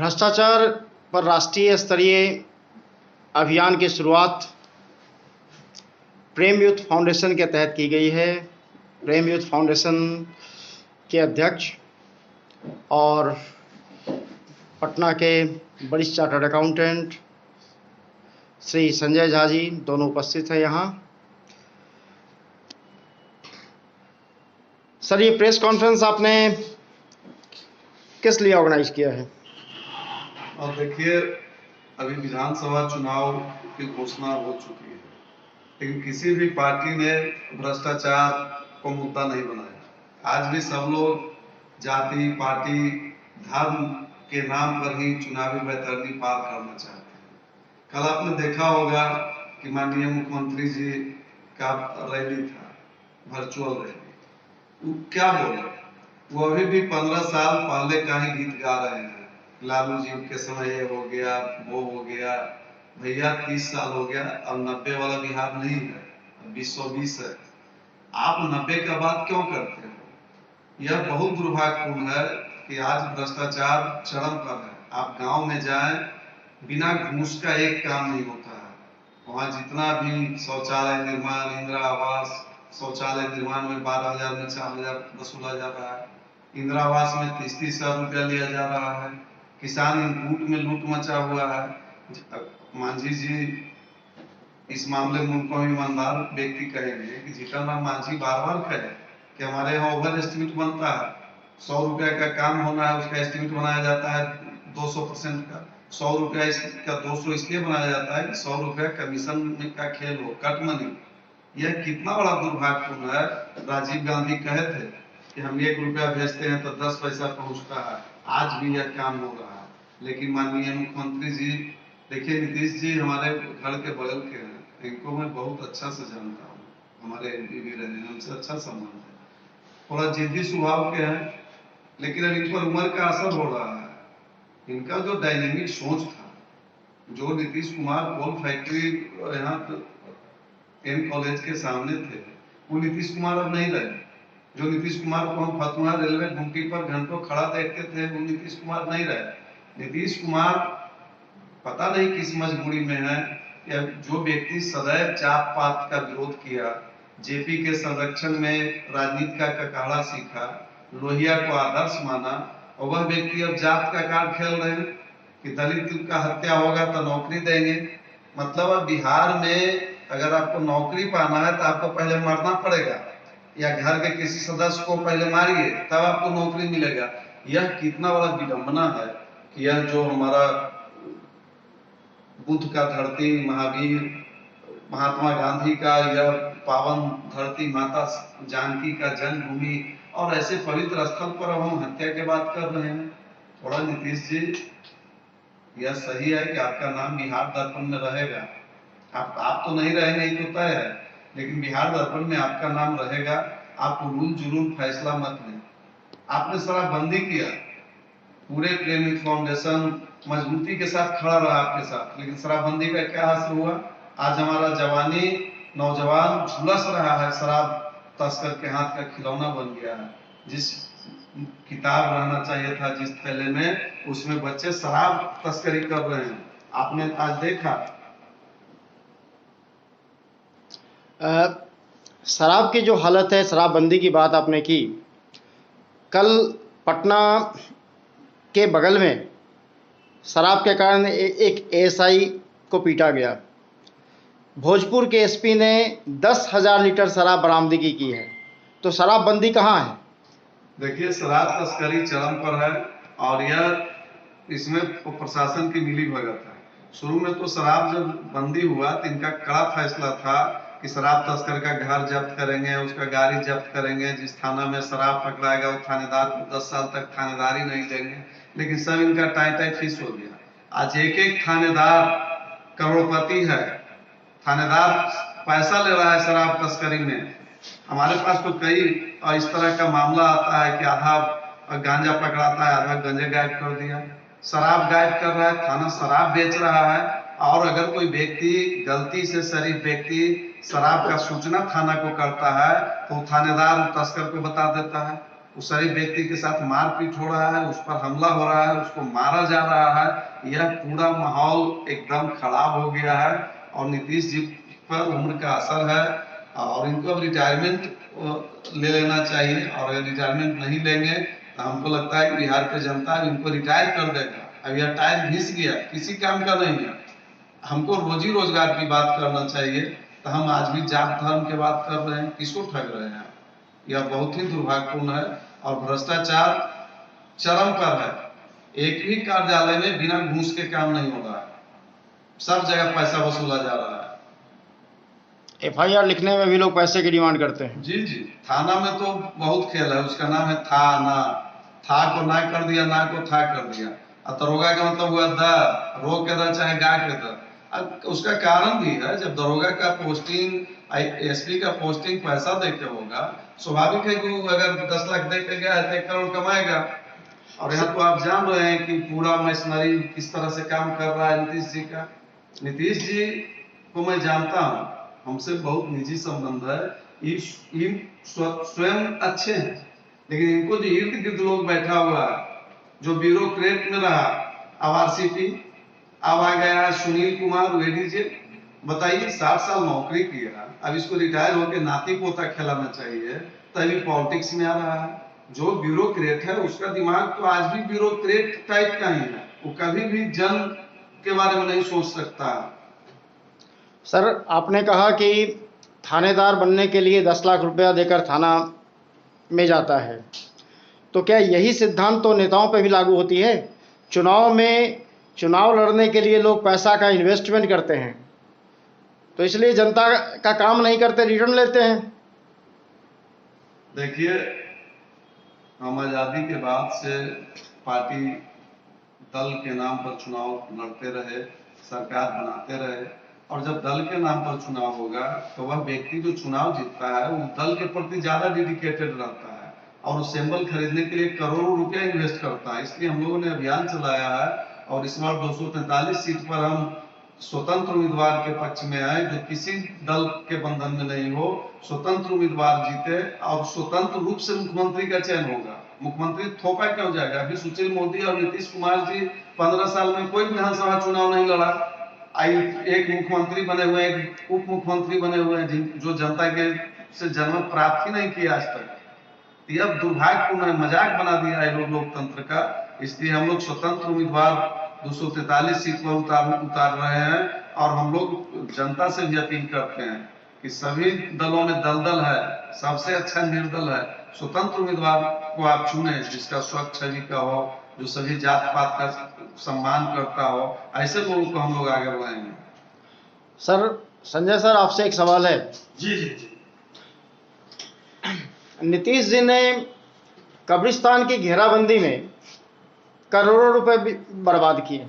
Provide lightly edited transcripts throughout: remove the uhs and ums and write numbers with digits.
भ्रष्टाचार पर राष्ट्रीय स्तरीय अभियान की शुरुआत प्रेम यूथ फाउंडेशन के तहत की गई है। प्रेम यूथ फाउंडेशन के अध्यक्ष और पटना के वरिष्ठ चार्टर्ड अकाउंटेंट श्री संजय झा जी दोनों उपस्थित हैं यहाँ। सर, ये प्रेस कॉन्फ्रेंस आपने किस लिए ऑर्गेनाइज किया है? और देखिए, अभी विधानसभा चुनाव की घोषणा हो चुकी है, लेकिन किसी भी पार्टी ने भ्रष्टाचार को मुद्दा नहीं बनाया। आज भी सब लोग जाति, पार्टी, धर्म के नाम पर ही चुनावी बैतरणी पार करना चाहते हैं। कल आपने देखा होगा कि माननीय मुख्यमंत्री जी का रैली था, वर्चुअल रैली। वो क्या बोले? वो अभी भी 15 साल पहले का ही गीत गा रहे हैं। लालू जी के समय ये हो गया, वो हो गया। भैया 30 साल हो गया, अब 90 वाला बिहार नहीं है, 2020 है। आप 90 का बात क्यों करते हो? यह बहुत दुर्भाग्यपूर्ण है कि आज भ्रष्टाचार चरम पर है। आप गांव में जाएं, बिना घूस का एक काम नहीं होता है। वहां जितना भी शौचालय निर्माण, इंदिरा आवास शौचालय निर्माण में 12,000 में 4,000 वसूला जा रहा है। इंदिरा आवास में 30-30 हजार रुपया लिया जा रहा है। किसान इनपुट में लूट मचा हुआ है। मांझी जी इस मामले में उनको ईमानदार व्यक्ति कहेंगे कि जीतन राम मांझी बार बार कहे कि हमारे यहाँ ओवर एस्टिमेट बनता है, 100 रुपया का काम होना है, उसका एस्टिमेट बनाया जाता है 200% का। 100 रुपया का 200 इसलिए बनाया जाता है कि 100 रुपया कमीशन का खेल हो, कट मनी। यह कितना बड़ा दुर्भाग्यपूर्ण है। राजीव गांधी कहे थे कि हम 1 रुपया भेजते हैं तो 10 पैसा पहुंचता है। आज भी यह काम हो रहा है, लेकिन माननीय मुख्यमंत्री जी, देखिए नीतीश जी हमारे घर के बगल के हैं, इनको मैं बहुत अच्छा से जानता हूँ। हमारे एमपी भी रहे हैं, हमसे अच्छा संबंध है। थोड़ा जिद्दी स्वभाव के हैं, लेकिन अब इन पर उम्र का असर हो रहा है। इनका जो डायनेमिक सोच था, जो नीतीश कुमार कोल फैक्ट्री यहाँ एम कॉलेज के सामने थे, वो नीतीश कुमार अब नहीं रहे। जो नीतीश कुमार को हम फतुहा रेलवे घुमटी पर घंटों खड़ा देखते थे, वो नीतीश कुमार नहीं रहे। नीतीश कुमार पता नहीं किस मजबूरी में है कि जो व्यक्ति सदैव जात पात का विरोध किया, जेपी के संरक्षण में राजनीति का ककाड़ा सीखा, लोहिया को आदर्श माना, और वह व्यक्ति अब जात का कार्ड खेल रहे हैं कि दलित का हत्या होगा तो नौकरी देंगे। मतलब अब बिहार में अगर आपको नौकरी पाना है तो आपको पहले मरना पड़ेगा, या घर के किसी सदस्य को पहले मारिए तब आपको नौकरी मिलेगा। यह कितना बड़ा विडंबना है कि यह जो हमारा बुद्ध का धरती, महावीर महात्मा गांधी का यह पावन धरती, माता जानकी का जन्मभूमि, और ऐसे पवित्र स्थल पर हम हत्या की बात कर रहे हैं। थोड़ा नीतीश जी, यह सही है कि आपका नाम बिहार दर्पण में रहेगा। आप तो नहीं रहेंगे, ये तो तय है, लेकिन बिहार दर्पण में आपका नाम रहेगा। आप उलूल जुलूल फैसला मत लें। आपने शराबबंदी किया, पूरे प्रेम यूथ फाउंडेशन मजबूती के साथ खड़ा रहा आपके साथ, लेकिन शराबबंदी का क्या हासिल हुआ? आज हमारा जवानी नौजवान झुलस रहा है, शराब तस्कर के हाथ का खिलौना बन गया है। जिस किताब रहना चाहिए था जिस थैले में, उसमें बच्चे शराब तस्करी कर रहे हैं। आपने आज देखा शराब की जो हालत है, शराबबंदी की बात आपने की। कल पटना के बगल में शराब के कारण एक एएसआई को पीटा गया। भोजपुर के एसपी ने 10,000 लीटर शराब बरामदगी की है। तो शराबबंदी कहाँ है? देखिए, शराब तस्करी चरम पर है, और यह इसमें प्रशासन की मिली भगत है। शुरू में तो शराब जब बंदी हुआ तो इनका कड़ा फैसला था कि शराब तस्कर का घर जब्त करेंगे, उसका गाड़ी जब्त करेंगे, जिस थाना में शराब पकड़ाएगा वो थानेदार को 10 साल तक थानेदारी नहीं देंगे। लेकिन सब इनका टाई फिश हो गया। आज एक थानेदार करोड़पति है, थानेदार पैसा ले रहा है शराब तस्करी में। हमारे पास तो कई इस तरह का मामला आता है कि आधा गांजा पकड़ाता है, आधा गंजे गायब कर दिया, शराब गायब कर रहा है, थाना शराब बेच रहा है। और अगर कोई व्यक्ति गलती से, शरीफ व्यक्ति शराब का सूचना थाना को करता है तो थानेदार तस्कर को बता देता है, उस शरीफ व्यक्ति के साथ मारपीट हो रहा है, उस पर हमला हो रहा है, उसको मारा जा रहा है। यह पूरा माहौल एकदम खराब हो गया है और नीतीश जी पर उम्र का असर है और इनको अब रिटायरमेंट ले लेना चाहिए। और अगर रिटायरमेंट नहीं लेंगे तो हमको लगता है कि बिहार की जनता इनको रिटायर कर देगा। अब यह टाइम घिस गया, किसी काम का नहीं है। हमको रोजी रोजगार की बात करना चाहिए, तो हम आज भी जात धर्म की बात कर रहे हैं, किसको ठग रहे हैं? यह बहुत ही दुर्भाग्यपूर्ण है और भ्रष्टाचार चरम पर है। एक भी कार्यालय में बिना घूस के काम नहीं हो रहा है, सब जगह पैसा वसूला जा रहा है। FIR लिखने में भी लोग पैसे की डिमांड करते हैं। जी जी, थाना में तो बहुत खेल है, उसका नाम है थाना। था को ना कर दिया, ना को था कर दिया। और दरोगा का मतलब हुआ द, रो के द चाहे गा के द। उसका कारण भी है, जब दरोगा का पोस्टिंग, SP का पोस्टिंग पैसा देके होगा, स्वाभाविक है कि वो अगर 10 लाख दे के गया है तो 1 करोड़ कमाएगा। और यहाँ तो आप जान रहे हैं कि पूरा मशीनरी किस तरह से काम कर रहा है नीतीश जी का। नीतीश जी को मैं जानता हूँ, हमसे बहुत निजी संबंध है। ये स्वयं अच्छे हैं, लेकिन इनको जो इर्द गिर्द लोग बैठा हुआ है, जो ब्यूरोक्रेट में रहा, अब RCP, अब आ गया सुनील कुमार वेडीजे, बताइए 60 साल नौकरी किया, अब इसको रिटायर होकर नाती पोता खिलाना चाहिए, तभी पॉलिटिक्स में आ रहा है। जो ब्यूरोक्रेट है उसका दिमाग तो आज भी ब्यूरोक्रेट टाइप का ही है, वो कभी भी जन के बारे में नहीं सोच सकता। सर, आपने कहा कि थानेदार बनने के लिए 10 लाख रुपया देकर थाना में जाता है, तो क्या यही सिद्धांत तो नेताओं पर भी लागू होती है? चुनाव लड़ने के लिए लोग पैसा का इन्वेस्टमेंट करते हैं, तो इसलिए जनता का काम नहीं करते, रिटर्न लेते हैं। देखिए, हम आजादी के बाद से पार्टी दल के नाम पर चुनाव लड़ते रहे, सरकार बनाते रहे, और जब दल के नाम पर चुनाव होगा तो वह व्यक्ति जो चुनाव जीतता है वो दल के प्रति ज्यादा डेडिकेटेड रहता है और सिंबल खरीदने के लिए करोड़ों रुपया इन्वेस्ट करता है। इसलिए हम लोगों ने अभियान चलाया है और इस बार 243 सीट पर हम स्वतंत्र उम्मीदवार के पक्ष में आए, जो किसी दल के बंधन में नहीं हो, स्वतंत्र उम्मीदवार जीते और स्वतंत्र रूप से मुख्यमंत्री का चयन होगा। मुख्यमंत्री थोपा क्यों जाएगा? अभी सुशील मोदी और नीतीश कुमार जी 15 साल में कोई विधानसभा चुनाव नहीं लड़ा। एक मुख्यमंत्री बने हुए, एक उप मुख्यमंत्री बने हुए हैं, जो जनता के से जनमत प्राप्त ही नहीं किया आज तक। यह दुर्भाग्यपूर्ण है, मजाक बना दिया है लोग लोकतंत्र का। इसलिए हम लोग स्वतंत्र उम्मीदवार 243 सीट पर उतार रहे हैं और हम लोग जनता से भी अपील करते हैं कि सभी दलों में दलदल है, सबसे अच्छा निर्दल है, स्वतंत्र उम्मीदवार को आप चुने जिसका स्वच्छ छवि का हो, जो सभी जात पात का सम्मान करता हो, ऐसे लोगों को हम लोग आगे बढ़ाएंगे। सर, संजय सर, आपसे एक सवाल है। जी जी जी। नीतीश जी ने कब्रिस्तान की घेराबंदी में करोड़ों रुपए बर्बाद किए,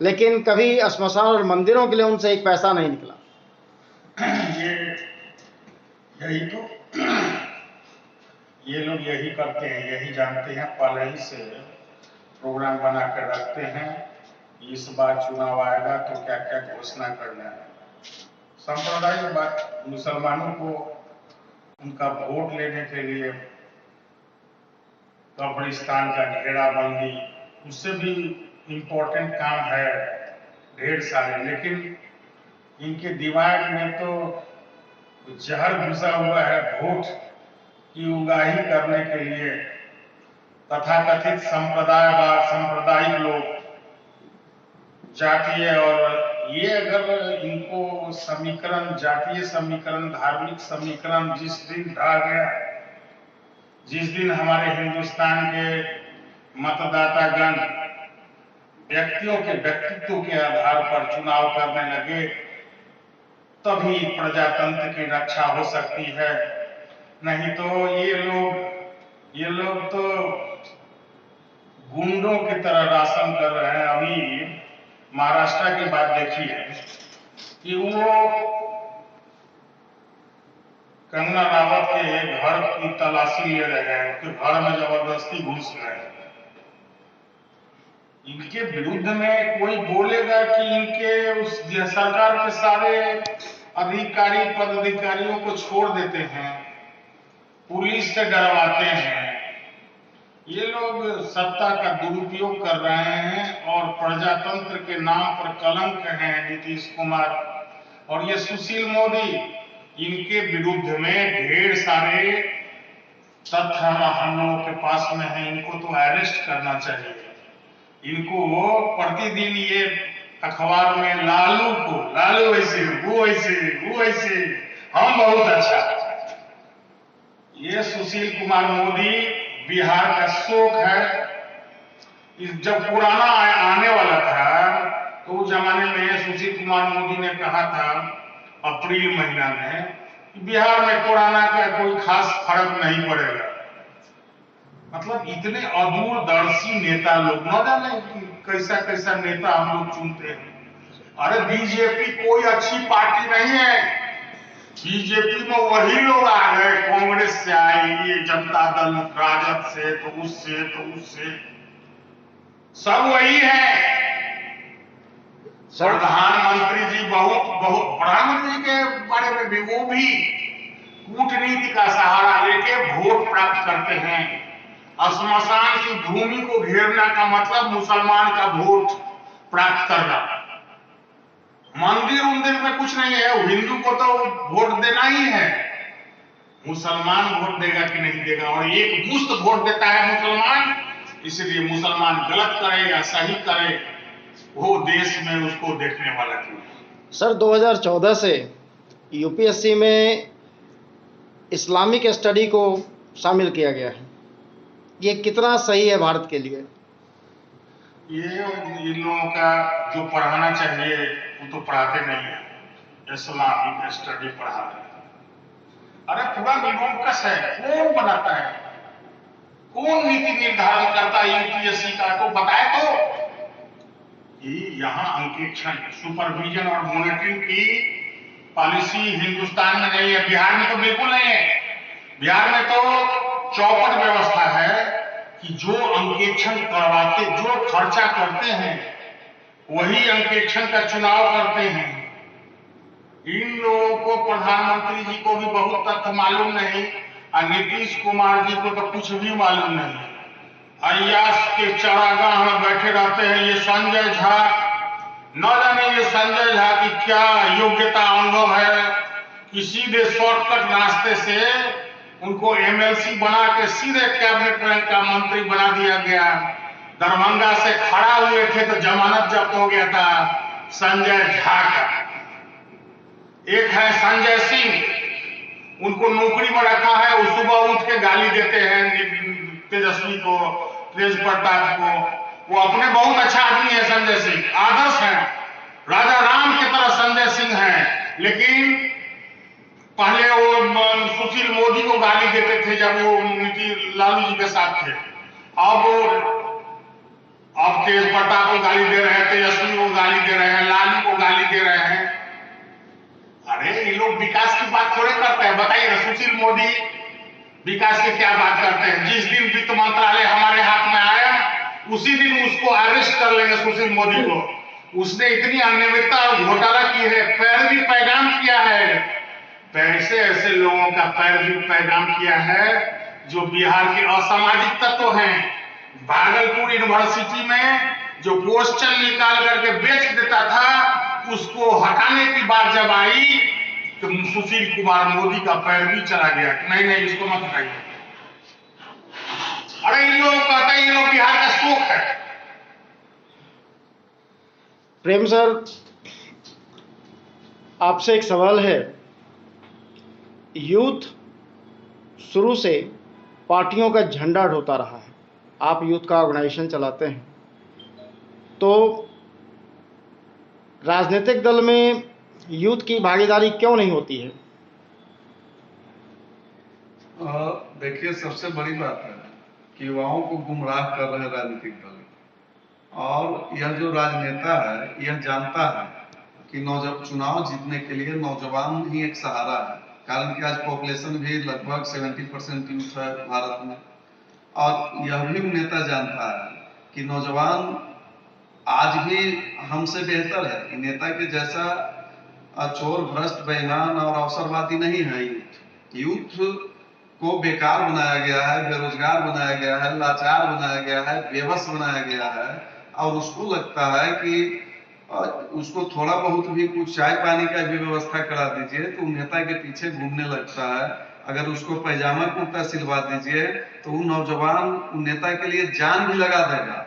लेकिन कभी श्मशान और मंदिरों के लिए उनसे एक पैसा नहीं निकला। ये लोग यही करते हैं, यही जानते हैं, पहले ही से प्रोग्राम बना कर रखते हैं, इस बार चुनाव आएगा तो क्या क्या घोषणा करना है। सांप्रदायिक बात, मुसलमानों को उनका वोट लेने के लिए कब्रिस्तान का घेराबंदी, उससे भी इम्पोर्टेंट काम है ढेर सारे, लेकिन इनके दिमाग में तो जहर घुसा हुआ है वोट की उगाही करने के लिए। तथाकथित संप्रदायवाद, सांप्रदायिक लोग, जातीय, और ये अगर इनको समीकरण, जातीय समीकरण, धार्मिक समीकरण जिस दिन ढा गया, जिस दिन हमारे हिंदुस्तान के मतदातागण व्यक्तियों के व्यक्तित्व के आधार पर चुनाव करने लगे, तभी प्रजातंत्र की रक्षा हो सकती है। नहीं तो ये लोग तो गुंडों की तरह राशन कर रहे हैं। अभी महाराष्ट्र की बात देखिए कि वो कंगना रावत के घर की तलाशी ले रहे हैं, उसके घर में जबरदस्ती घुस गए। इनके विरुद्ध में कोई बोलेगा कि इनके उस सरकार के सारे अधिकारी पदाधिकारियों को छोड़ देते हैं, पुलिस से डरवाते हैं, ये लोग सत्ता का दुरुपयोग कर रहे हैं और प्रजातंत्र के नाम पर कलंक हैं नीतीश कुमार और ये सुशील मोदी। इनके विरुद्ध में ढेर सारे तथ्य हम लोगों के पास में है। इनको तो अरेस्ट करना चाहिए। इनको प्रतिदिन ये अखबार में लालू ऐसे वो ऐसे हम बहुत अच्छा। ये सुशील कुमार मोदी बिहार का शोक है। जब पुराना आने वाला था तो उस जमाने में सुशील कुमार मोदी ने कहा था अप्रैल महीना में कि बिहार में कोरोना का कोई खास फर्क नहीं पड़ेगा। मतलब इतने अदूरदर्शी नेता लोग, न जाने कैसा कैसा नेता हम लोग चुनते हैं। अरे बीजेपी कोई अच्छी पार्टी नहीं है। बीजेपी में वही लोग आ गए, कांग्रेस से आए, ये जनता दल, राजद से, तो उससे सब वही है। प्रधानमंत्री जी बहुत प्रधानमंत्री के बारे में भी वो भी कूटनीति का सहारा लेके वोट प्राप्त करते हैं। श्मशान की भूमि को घेरना का मतलब मुसलमान का वोट प्राप्त करना। मंदिर में कुछ नहीं है, हिंदू को तो वोट देना ही है। मुसलमान वोट देगा कि नहीं देगा, और एक मुश्त वोट देता है मुसलमान। इसलिए मुसलमान गलत करे या सही करे, वो देश में उसको देखने वाला क्यों। सर 2014 से यूपीएससी में इस्लामिक स्टडी को शामिल किया गया है, ये कितना सही है भारत के लिए? ये इन लोगों का जो पढ़ाना चाहिए वो तो पढ़ाते नहीं है। इस्लामिक स्टडी पढ़ा रहे हैं। अरे पूरा निरंकुश है। कौन बनाता है, कौन नीति निर्धारण करता है यूपीएससी का, तो बताए तो। यहाँ अंकेक्षण, सुपरविजन और मॉनिटरिंग की पॉलिसी हिंदुस्तान में नहीं है। बिहार में तो बिल्कुल नहीं है। बिहार में तो चौपट व्यवस्था है कि जो अंकेक्षण करवाते, जो खर्चा करते हैं, वही अंकेक्षण का चुनाव करते हैं। इन लोगों को, प्रधानमंत्री जी को भी बहुत तथ्य मालूम नहीं और नीतीश कुमार जी को तो कुछ भी मालूम नहीं। अय्यास के चरागाह में बैठे रहते हैं ये संजय झा। न जाने ये संजय झा की क्या योग्यता, अनुभव है कि सीधे शॉर्टकट रास्ते से उनको एमएलसी बना के सीधे कैबिनेट रैंक का मंत्री बना दिया गया। दरभंगा से खड़ा हुए थे तो जमानत जब्त हो गया था संजय झा का। एक है संजय सिंह, उनको नौकरी में रखा है। वो सुबह उठ के गाली देते हैं तेजस्वी को, तेज प्रताप को। वो अपने बहुत अच्छा आदमी है संजय सिंह, आदर्श है, राजा राम की तरह संजय सिंह है। लेकिन पहले वो सुशील मोदी को गाली देते थे जब वो लालू जी के साथ थे। अब तेज प्रताप को गाली दे रहे हैं, तेजस्वी को गाली दे रहे हैं, लालू को गाली दे रहे हैं। अरे ये लोग विकास की बात थोड़े करते हैं। बताइए सुशील मोदी विकास की क्या बात करते हैं? जिस दिन वित्त मंत्रालय हमारे हाथ में आया उसी दिन उसको अरेस्ट कर लेंगे सुशील मोदी को। उसने इतनी अनियमितता और घोटाला की है, पैरवी पैगाम किया है। पैसे ऐसे लोगों का पैरवी पैगाम किया है जो बिहार के असामाजिक तत्व हैं। भागलपुर यूनिवर्सिटी में जो क्वेश्चन निकाल करके बेच देता था, उसको हटाने की बात जब आई तो सुशील कुमार मोदी का पैर भी चला गया। नहीं इसको मत हटाइए। अरे इन लोग कहते हैं ये लोग बिहार का शोक है। प्रेम सर, आपसे एक सवाल है। यूथ शुरू से पार्टियों का झंडा ढोता रहा है, आप यूथ का ऑर्गेनाइजेशन चलाते हैं, तो राजनीतिक दल में यूथ की भागीदारी क्यों नहीं होती है? देखिए, सबसे बड़ी बात है कि युवाओं को गुमराह कर रहे राजनीतिक दल। और यह जो राजनेता है यह जानता है कि चुनाव जीतने के लिए नौजवान ही एक सहारा है। कारण कि आज पॉपुलेशन भी लगभग 70% यूथ है भारत में। और यह भी नेता जानता है कि नौजवान आज भी हमसे बेहतर है, कि नेता के जैसा चोर, भ्रष्ट, बेईमान और अवसरवादी नहीं है यूथ। यूथ को बेकार बनाया गया है, बेरोजगार बनाया गया है, लाचार बनाया गया है, बेबस बनाया गया है, और उसको लगता है कि उसको थोड़ा बहुत भी कुछ चाय पानी का भी व्यवस्था करा दीजिए तो नेता के पीछे घूमने लगता है। अगर उसको पैजामा कुर्ता सिलवा दीजिए तो वो नौजवान नेता के लिए जान भी लगा देगा।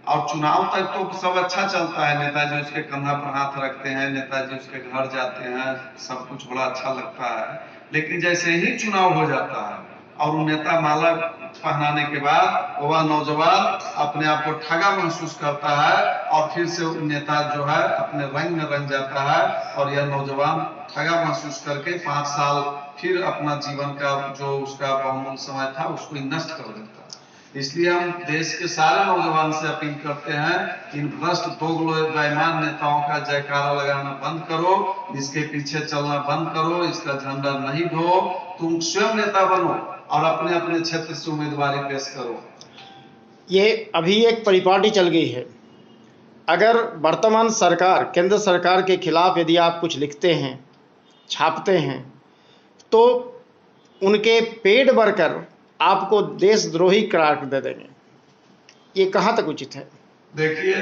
और चुनाव तक तो सब अच्छा चलता है, नेताजी उसके कंधा पर हाथ रखते हैं, नेताजी उसके घर जाते हैं, सब कुछ बड़ा अच्छा लगता है। लेकिन जैसे ही चुनाव हो जाता है और वो नेता माला पहनाने के बाद वह नौजवान अपने आप को ठगा महसूस करता है और फिर से नेता जो है अपने रंग में रंग जाता है, और यह नौजवान ठगा महसूस करके 5 साल फिर अपना जीवन का जो उसका बहुमूल्य समय था उसको नष्ट कर देता है। इसलिए हम देश के सारे नौजवान से अपील करते हैं, इन भ्रष्ट दोगले बेईमान नेताओं का जयकारा लगाना बंद करो, इसके पीछे चलना बंद करो, इसका झंडा नहीं ढो, तुम स्वयं नेता बनो और अपने अपने क्षेत्र से उम्मीदवारी पेश करो। ये अभी एक परिपाटी चल गई है। अगर वर्तमान सरकार, केंद्र सरकार के खिलाफ यदि आप कुछ लिखते हैं, छापते हैं, तो उनके पेड वर्कर आपको देशद्रोही करार दे देंगे। ये कहाँ तक उचित है? देखिए,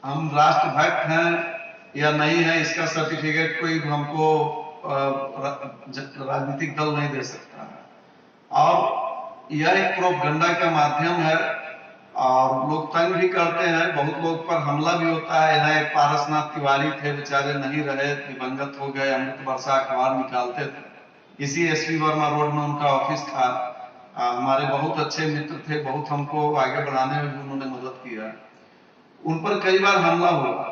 हम राष्ट्रभक्त हैं या नहीं है इसका सर्टिफिकेट कोई हमको राजनीतिक दल नहीं दे सकता है, और यह एक प्रोपगंडा का माध्यम है और लोग तंग भी करते हैं, बहुत लोग पर हमला भी होता है। यहाँ एक पारसनाथ तिवारी थे, बेचारे नहीं रहे, दिवंगत हो गए, अमृत वर्षा अखबार निकालते थे, इसी एसपी वर्मा रोड में उनका ऑफिस था। हमारे बहुत अच्छे मित्र थे, बहुत हमको आगे बढ़ाने में भी उन्होंने मदद किया। उन पर कई बार हमला हुआ,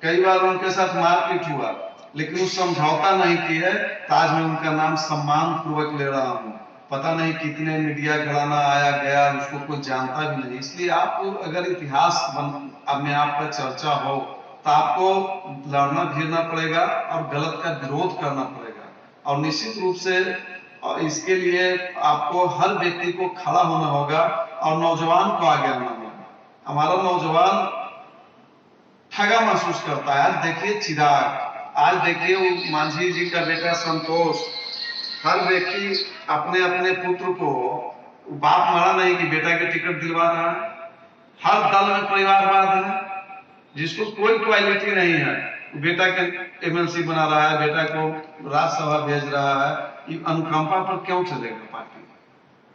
कई बार उनके साथ मारपीट हुआ, लेकिन वो समझौता नहीं किए। आज मैं उनका नाम सम्मान पूर्वक ले रहा हूँ। पता नहीं कितने मीडिया घराना आया गया, उसको कोई जानता भी नहीं। इसलिए आपको अगर इतिहास में आपका चर्चा हो तो आपको लड़ना भिड़ना पड़ेगा और गलत का विरोध करना पड़ेगा, और निश्चित रूप से इसके लिए आपको हर व्यक्ति को खड़ा होना होगा और नौजवान को आगे आना होगा। हमारा नौजवान ठगा महसूस करता है। आज देखिए चिराग, आज देखिए वो मांझी जी का बेटा संतोष, हर व्यक्ति अपने अपने पुत्र को बाप मरा नहीं कि बेटा के टिकट दिलवा रहा है। हर दल में परिवारवाद है, जिसको कोई क्वालिटी नहीं है बेटा के एमएलसी बना रहा है, बेटा को राज्यसभा भेज रहा है। ये अनुकंपा पर क्यों चलेगा पार्टी?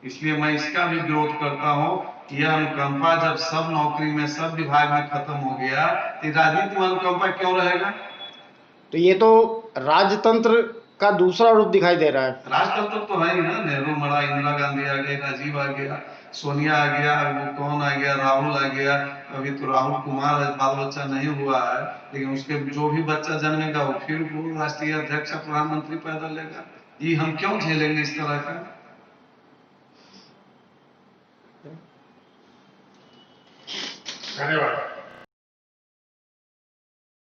इसलिए मैं इसका भी विरोध करता हूं कि यह अनुकंपा जब सब नौकरी में, सब विभाग में खत्म हो गया तो राजनीति में अनुकंपा क्यों रहेगा? तो ये तो राजतंत्र का दूसरा रूप दिखाई दे रहा है। राजतंत्र तो है ही ना, नेहरू मरा, इंदिरा गांधी आ गई, राजीव आ गया, सोनिया आ गया, कौन आ गया, राहुल आ गया। अभी तो राहुल कुमार बाल बच्चा नहीं हुआ है, लेकिन उसके जो भी बच्चा जन्मेगा वो फिर वो राष्ट्रीय अध्यक्ष प्रधानमंत्री पैदा लेगा। ये हम क्यों झेलेंगे इस तरह का? धन्यवाद।